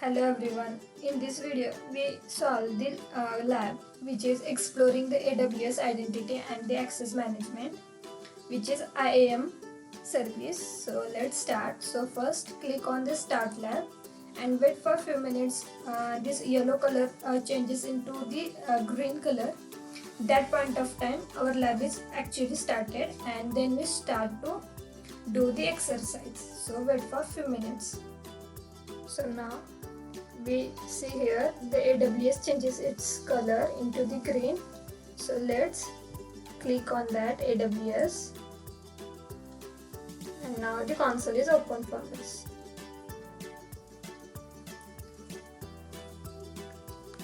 Hello everyone. In this video, we solve the lab which is exploring the AWS identity and the access management, which is IAM service. So let's start. So first click on the start lab and wait for a few minutes. This yellow color changes into the green color. That point of time our lab is actually started, and then we start to do the exercise. So wait for a few minutes. So now we see here the AWS changes its color into the green. So let's click on that AWS, and now the console is open for us.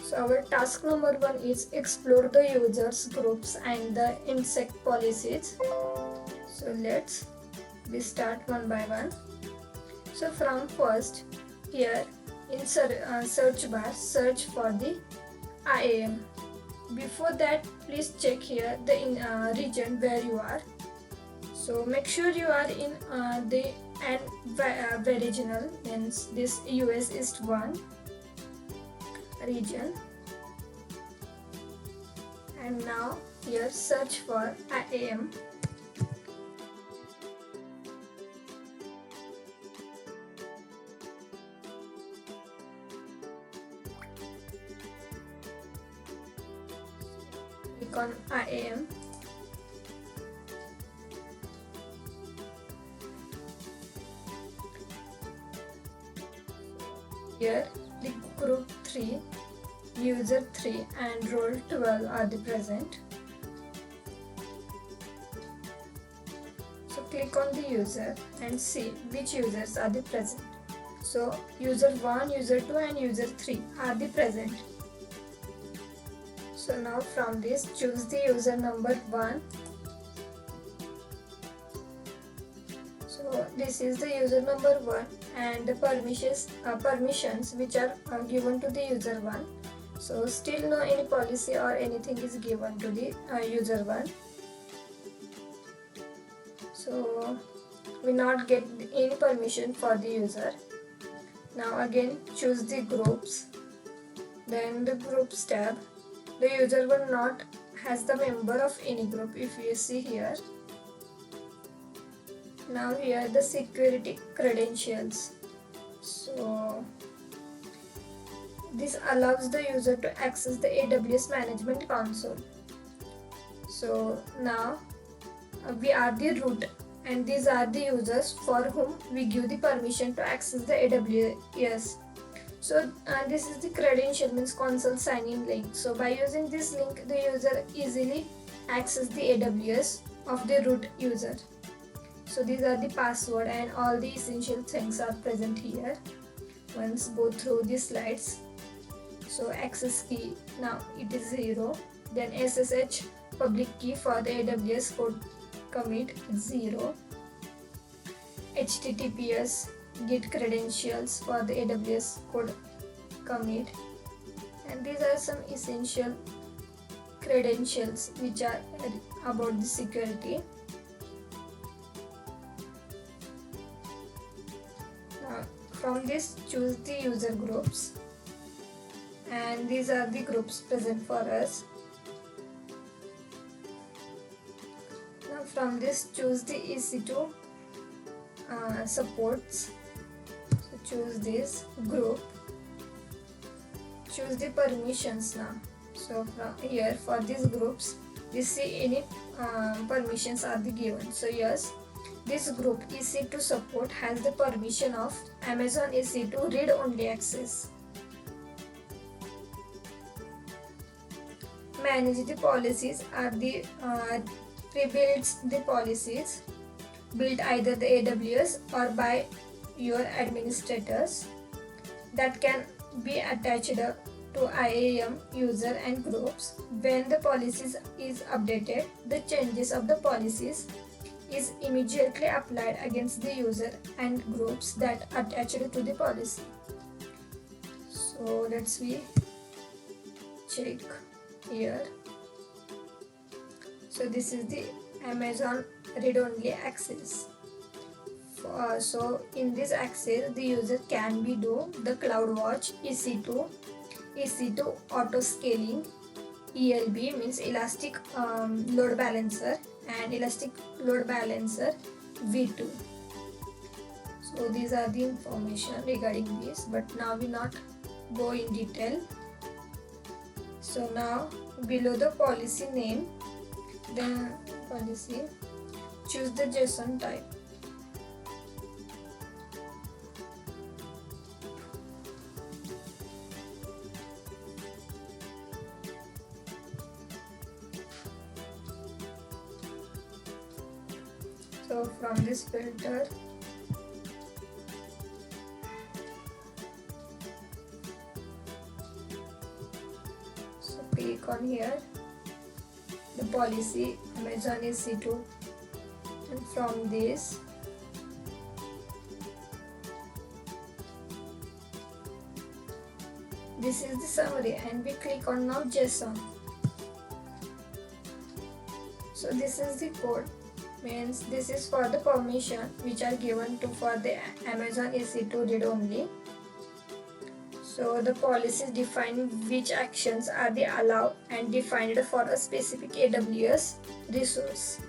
So our task number 1 is explore the users groups and the insect policies. So we start one by one. So from first, here in search bar, search for the IAM. Before that, please check here the region where you are. So make sure you are in the regional, means this US East 1 region. And now here search for IAM. Click on IAM. Here the group 3, user 3 and role 12 are the present. So click on the user and see which users are the present. So user 1, user 2 and user 3 are the present. So now from this, choose the user number 1. So this is the user number 1 and the permissions which are given to the user 1. So still no any policy or anything is given to the user 1. So we not get any permission for the user. Now again choose the groups, then the groups tab. The user will not has the member of any group if you see here. Now here the security credentials. So this allows the user to access the AWS management console. So now we are the root, and these are the users for whom we give the permission to access the AWS. So this is the credential, means console sign-in link. So by using this link, the user easily access the AWS of the root user. So these are the password and all the essential things are present here. Once go through the slides. So access key, now it is 0. Then SSH public key for the AWS code commit is 0. HTTPS git credentials for the AWS code commit, and these are some essential credentials which are about the security. Now from this, choose the user groups, and these are the groups present for us. Now from this, choose the EC2 supports. Choose this group, choose the permissions now. So from here for these groups, we see any permissions are the given. So yes, this group EC2 support has the permission of Amazon EC2 read only access. Manage the policies are the pre-builds the policies built either the AWS or by your administrators that can be attached to IAM user and groups. When the policies is updated, the changes of the policies is immediately applied against the user and groups that attached to the policy. So let's check here. So this is the Amazon read-only access So in this access, the user can be do the CloudWatch, EC2 auto scaling, ELB means elastic load balancer, and elastic load balancer V2. So these are the information regarding this, but now we not go in detail. So now below the policy name, then policy, choose the JSON type. So from this filter, so click on here, the policy Amazon EC2, and from this is the summary, and we click on now JSON. So this is the code, means this is for the permission which are given to for the Amazon EC2 read only. So the policies define which actions are the allowed and defined for a specific AWS resource.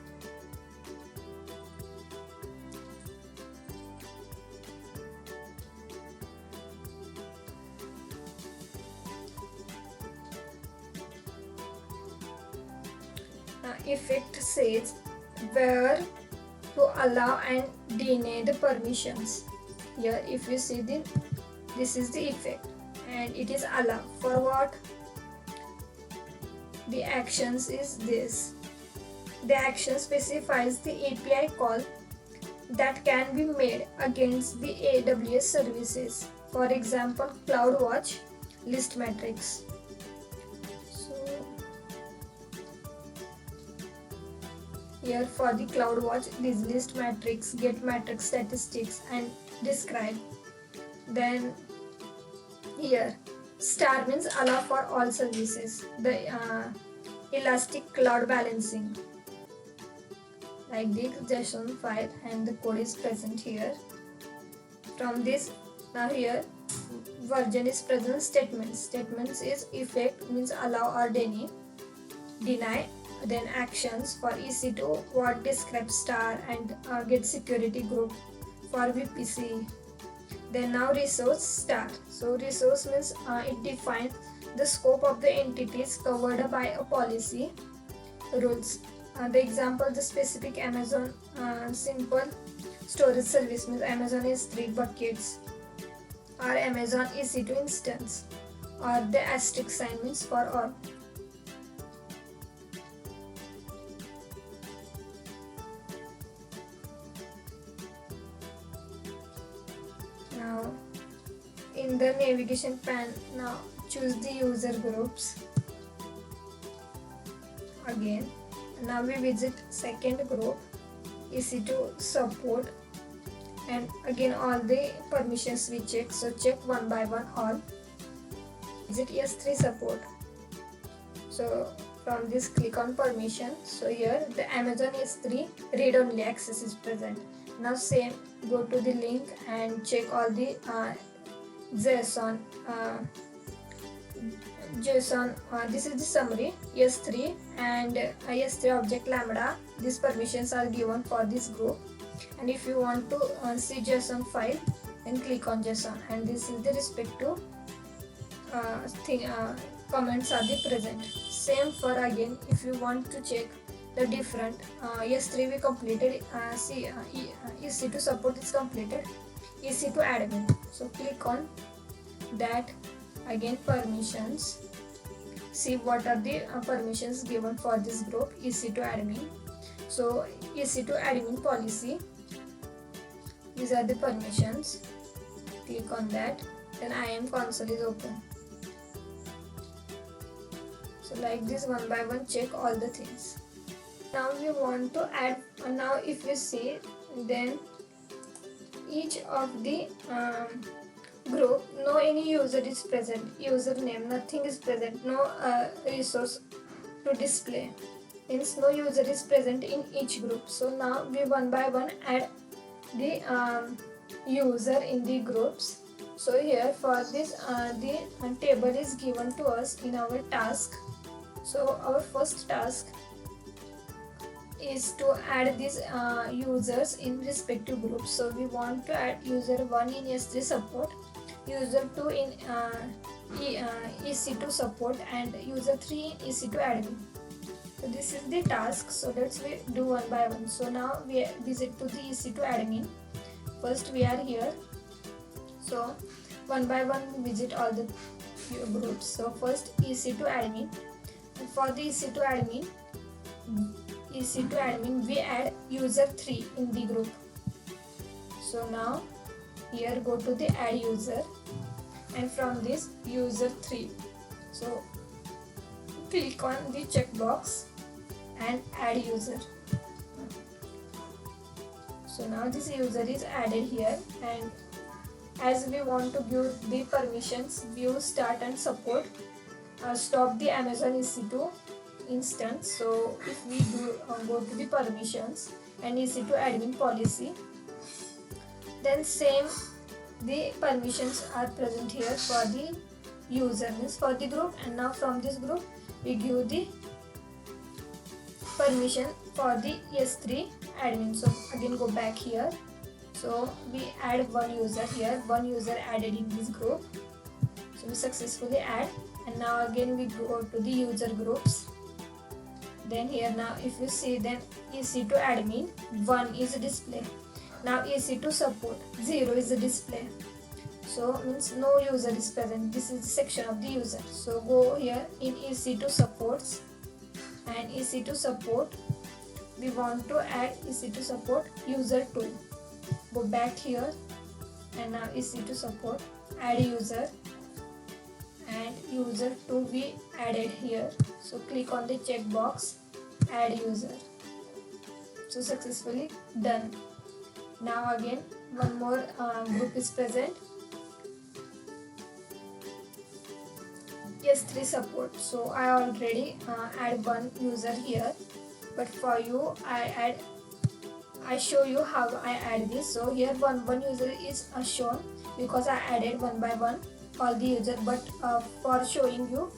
Effect says where to allow and deny the permissions. Here if you see this is the effect, and it is allow for what? The actions is this. The action specifies the API call that can be made against the AWS services. For example, CloudWatch list metrics. Here for the CloudWatch, these list matrix, get matrix statistics, and describe. Then here star means allow for all services. The elastic cloud balancing, like the JSON file, and the code is present here. From this, now here version is present. Statements is effect means allow or deny. Then actions for EC2 what describe star and get security group for VPC. Then now resource star. So resource means it defines the scope of the entities covered by a policy rules. The example, the specific Amazon simple storage service means Amazon S3 buckets, or Amazon EC2 instance, or the asterisk sign means for all. Now in the navigation pane, now choose the user groups. Again, now we visit second group, EC2 support, and again all the permissions we check. So check one by one all. Visit S3 support. So from this click on permission. So here the Amazon S3 read only access is present. Now same, go to the link and check all the JSON. This is the summary S3 and S3 object lambda. These permissions are given for this group, and if you want to see JSON file, then click on JSON, and this is the respective comments are the present. Same for again, if you want to check the different S3 we completed, EC2 support is completed, EC2 admin. So click on that. Again permissions, see what are the permissions given for this group EC2 admin. So EC2 admin policy, these are the permissions. Click on that, then IAM console is open. So like this, one by one check all the things. Now we want to add, now if you see, then each of the group, no any user is present, username nothing is present, no resource to display, means no user is present in each group. So now we one by one add the user in the groups. So here for this the table is given to us in our task. So our first task is to add these users in respective groups. So we want to add user 1 in S3 support, user 2 in EC2 support, and user 3 in EC2 admin. So this is the task. So let's we do one by one. So now we visit to the EC2 admin. First we are here. So one by one we visit all the groups. So first EC2 admin. And for the EC2 admin we add user 3 in the group. So now here go to the add user, and from this user 3, so click on the checkbox and add user. So now this user is added here, and as we want to give the permissions view, start and support, stop the Amazon EC2 instance. So if we do go to the permissions and EC2 admin policy, then same the permissions are present here for the user, means for the group, and now from this group we give the permission for the S3 admin. So again go back here. So we add one user here, one user added in this group. So we successfully add, and now again we go to the user groups. Then here now if you see, then EC2 admin 1 is a display. Now EC2 support 0 is a display. So means no user is present. This is the section of the user. So go here in EC2 supports, and EC2 support we want to add EC2 support user 2. Go back here, and now EC2 support add user, and user 2 we added here. So click on the checkbox add user. So successfully done. Now again one more group is present, S3 support. So I already add one user here, but for you I show you how I add this. So here one user is shown because I added one by one all the user, but for showing you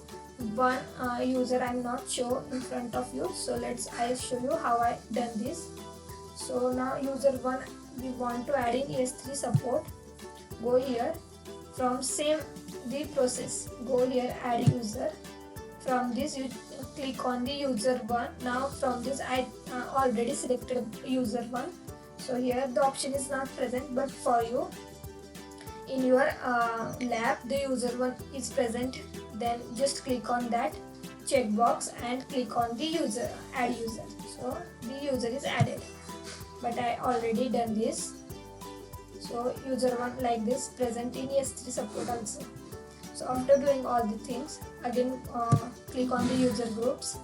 one user I'm not show in front of you. So I show you how I done this. So now user 1 we want to add in S3 support. Go here, from same the process, go here add user. From this you click on the user 1. Now from this I already selected user 1. So here the option is not present, but for you in your lab the user 1 is present. Then just click on that checkbox and click on the user add user. So the user is added, but I already done this. So user 1 like this present in S3 support also. So after doing all the things, again click on the user groups,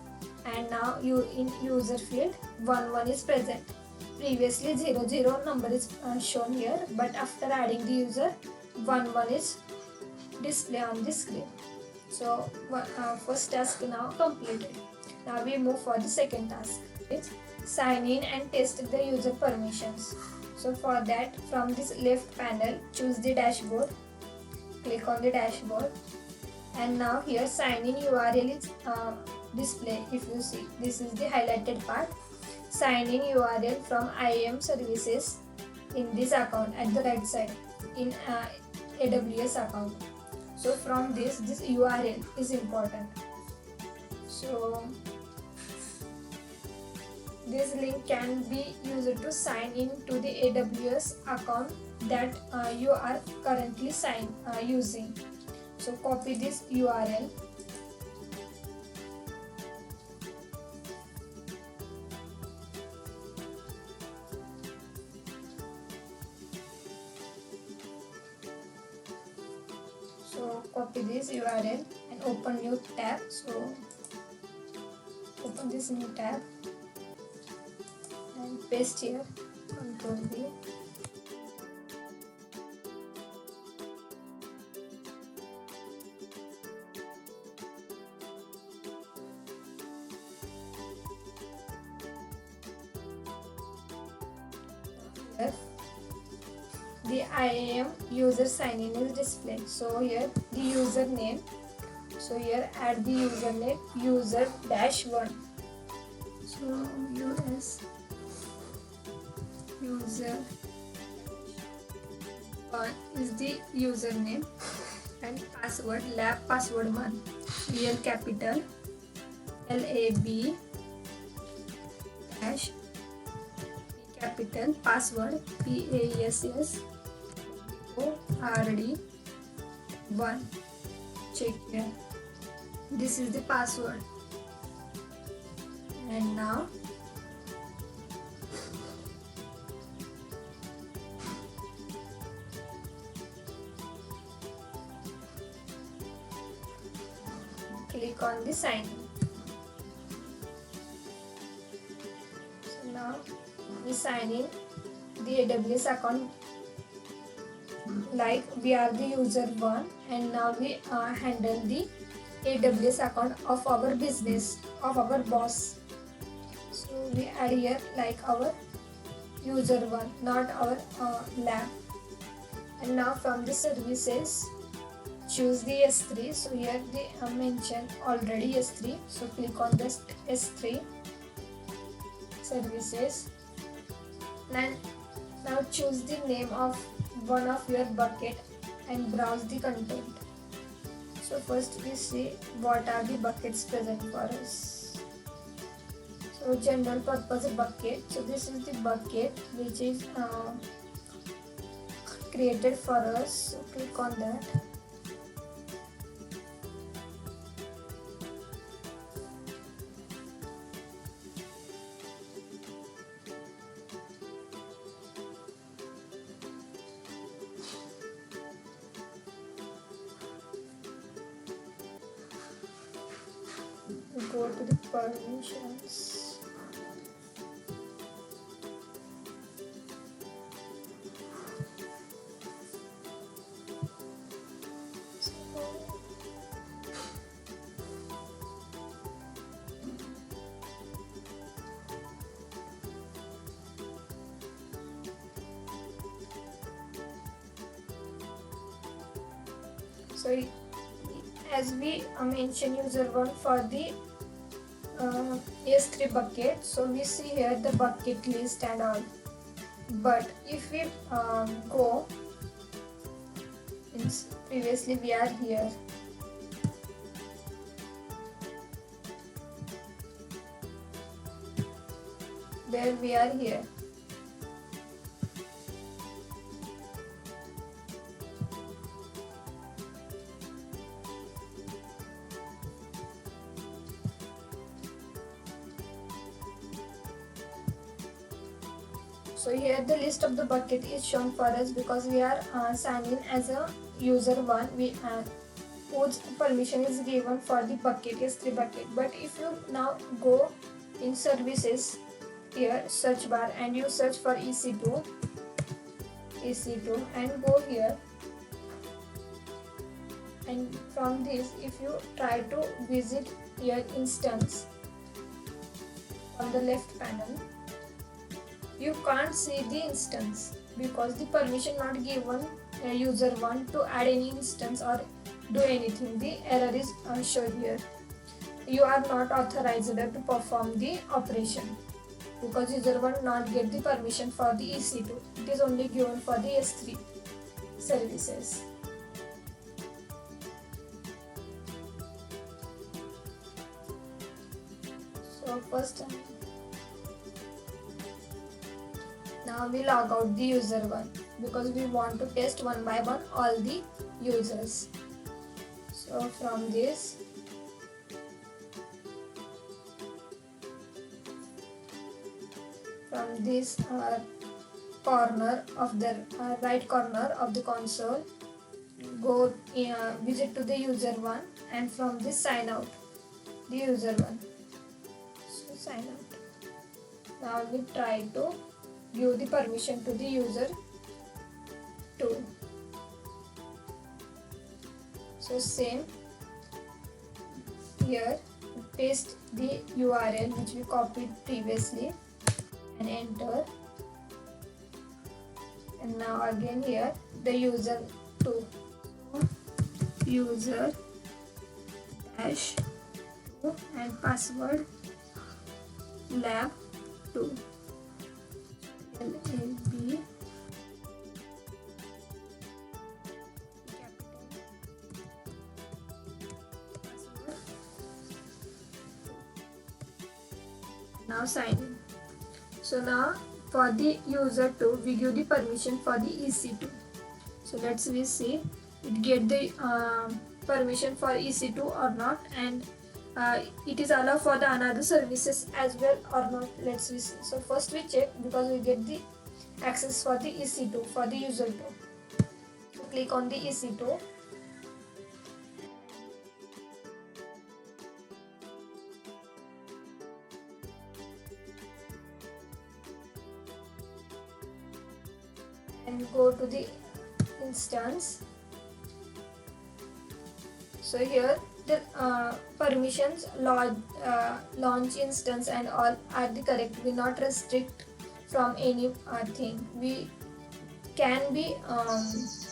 and now you in user field 1 is present. Previously 0 number is shown here, but after adding the user 1 is display on the screen. So first task now completed. Now we move for the second task. It's sign in and test the user permissions. So for that, from this left panel choose the dashboard, click on the dashboard, and now here sign in URL is display. If you see, this is the highlighted part. Sign in URL from IAM services in this account at the right side in AWS account. So from this URL is important. So this link can be used to sign in to the AWS account that you are currently using. So copy this URL. So copy this URL and open new tab. So open this new tab and paste here, Control V. the IAM user sign in is displayed. So here the username. So here add the username user dash one. So US user one is the username and password lab password one. Real capital LAB dash capital password PASS ORD 1. Check here. This is the password. And now click on the sign in. So now we sign in the AWS account like we are the user one, and now we handle the AWS account of our business, of our boss. So we add here like our user one, not our lab. And now from the services, choose the S3. So here they mentioned already S3. So click on this S3 services. And now choose the name of one of your bucket and browse the content. So first we see what are the buckets present for us. So general purpose bucket. So this is the bucket which is created for us. So click on that. Go to the permissions. So as we mentioned user one for the S3 bucket, so we see here the bucket list and all. But if we go, previously we are here. Where we are here. So here the list of the bucket is shown for us because we are signed in as a user one. We whose permission is given for the bucket S3 bucket. But if you now go in services here search bar and you search for EC2 and go here, and from this if you try to visit your instance on the left panel, you can't see the instance because the permission not given user one to add any instance or do anything. The error is shown here. You are not authorized to perform the operation because user one not get the permission for the EC2. It is only given for the S3 services. So first now we log out the user one because we want to test one by one all the users. So from this corner of the right corner of the console, go visit to the user one, and from this sign out the user one. So sign out. Now we try to give the permission to the user 2. So same here, paste the URL which we copied previously and enter, and now again here the user 2. User dash 2 and password lab 2 LAB now sign in. So now for the user 2 we give the permission for the EC2. So let's we see it get the permission for EC2 or not, and it is allowed for the another services as well or not. Let's we see. So first we check because we get the access for the EC2 for the user 2. So click on the EC2. And go to the instance. So here the permissions launch instance and all are the correct. We not restrict from any thing. We can be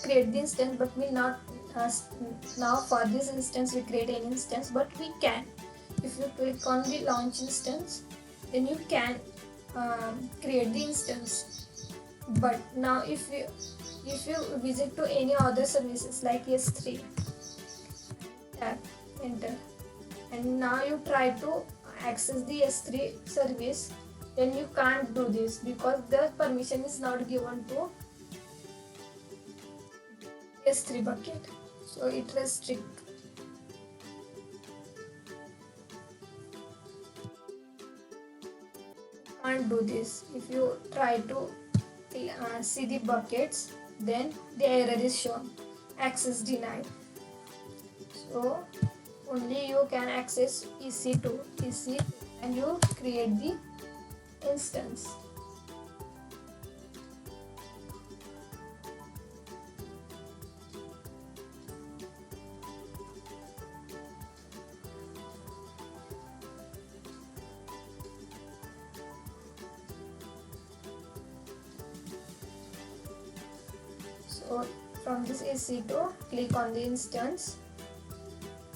create the instance, but we not now for this instance we create an instance, but we can. If you click on the launch instance, then you can create the instance. But now if you visit to any other services like S3, tap enter, and now you try to access the S3 service, then you can't do this because the permission is not given to S3 bucket, so it restricts. Can't do this. If you try to see the buckets, then the error is shown, access denied. So only you can access EC2 and you create the instance. So from this EC2 click on the instance,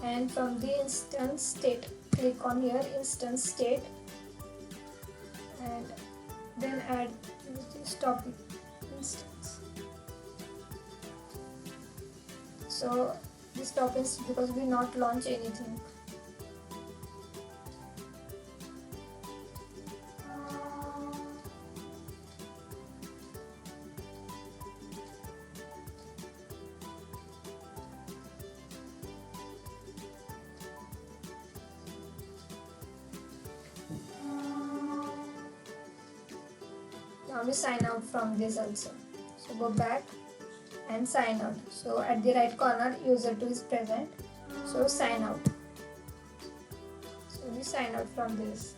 and from the instance state click on here instance state, and then add this topic instance. So this topic is because we not launch anything. Now we sign out from this also. So go back and sign out. So at the right corner user 2 is present. So sign out. So we sign out from this.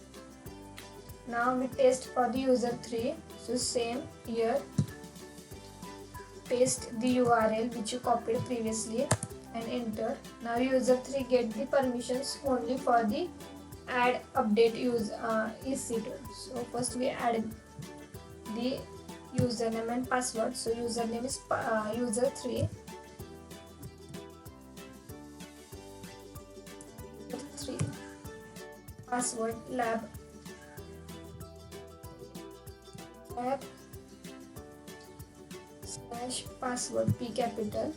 Now we test for the user 3. So same here. Paste the URL which you copied previously and enter. Now user 3 get the permissions only for the add update use EC2. So first we add the username and password. So username is user 3, password lab slash password P capital.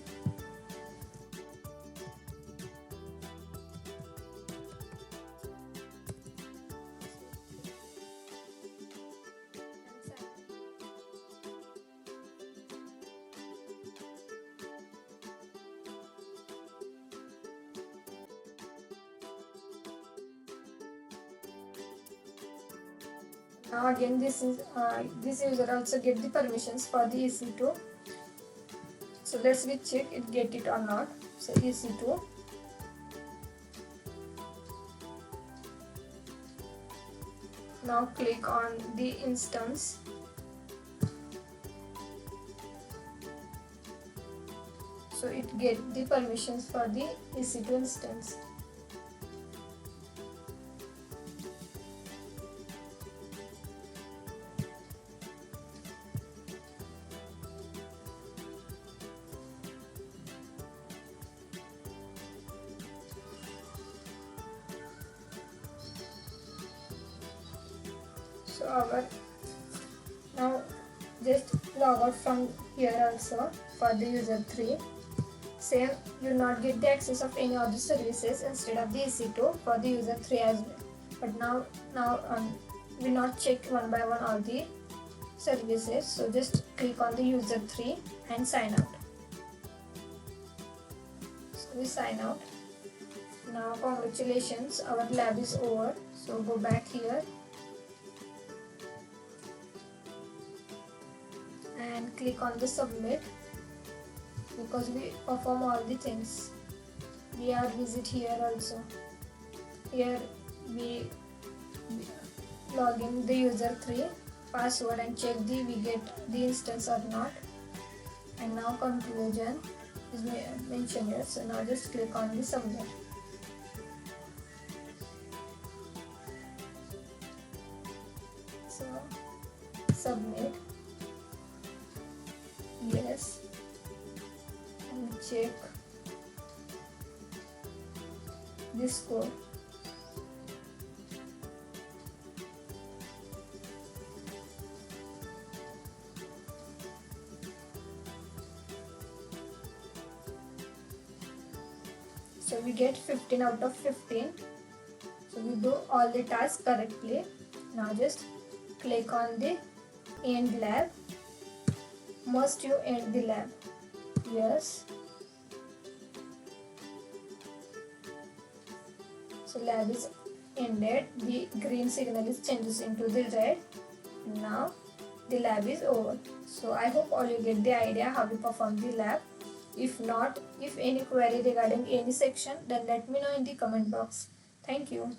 Now again this user also get the permissions for the EC2. So let's check it get it or not. So EC2. Now click on the instance. So it get the permissions for the EC2 instance. So our now just log out from here also for the user 3. Same, you will not get the access of any other services instead of the EC2 for the user 3 as well. But now we not check one by one all the services. So just click on the user 3 and sign out. So we sign out. Now congratulations, our lab is over. So go back here and click on the submit, because we perform all the things. We are visit here also. Here we log in the user 3 password and check we get the instance or not. And now conclusion is mentioned here. So now just click on the submit. So submit, yes, and check this code. So we get 15 out of 15. So we do all the tasks correctly. Now just click on the end lab. Must you end the lab? Yes. So lab is ended. The green signal is changes into the red. Now the lab is over. So I hope all you get the idea how to perform the lab. If not, if any query regarding any section, then let me know in the comment box. Thank you.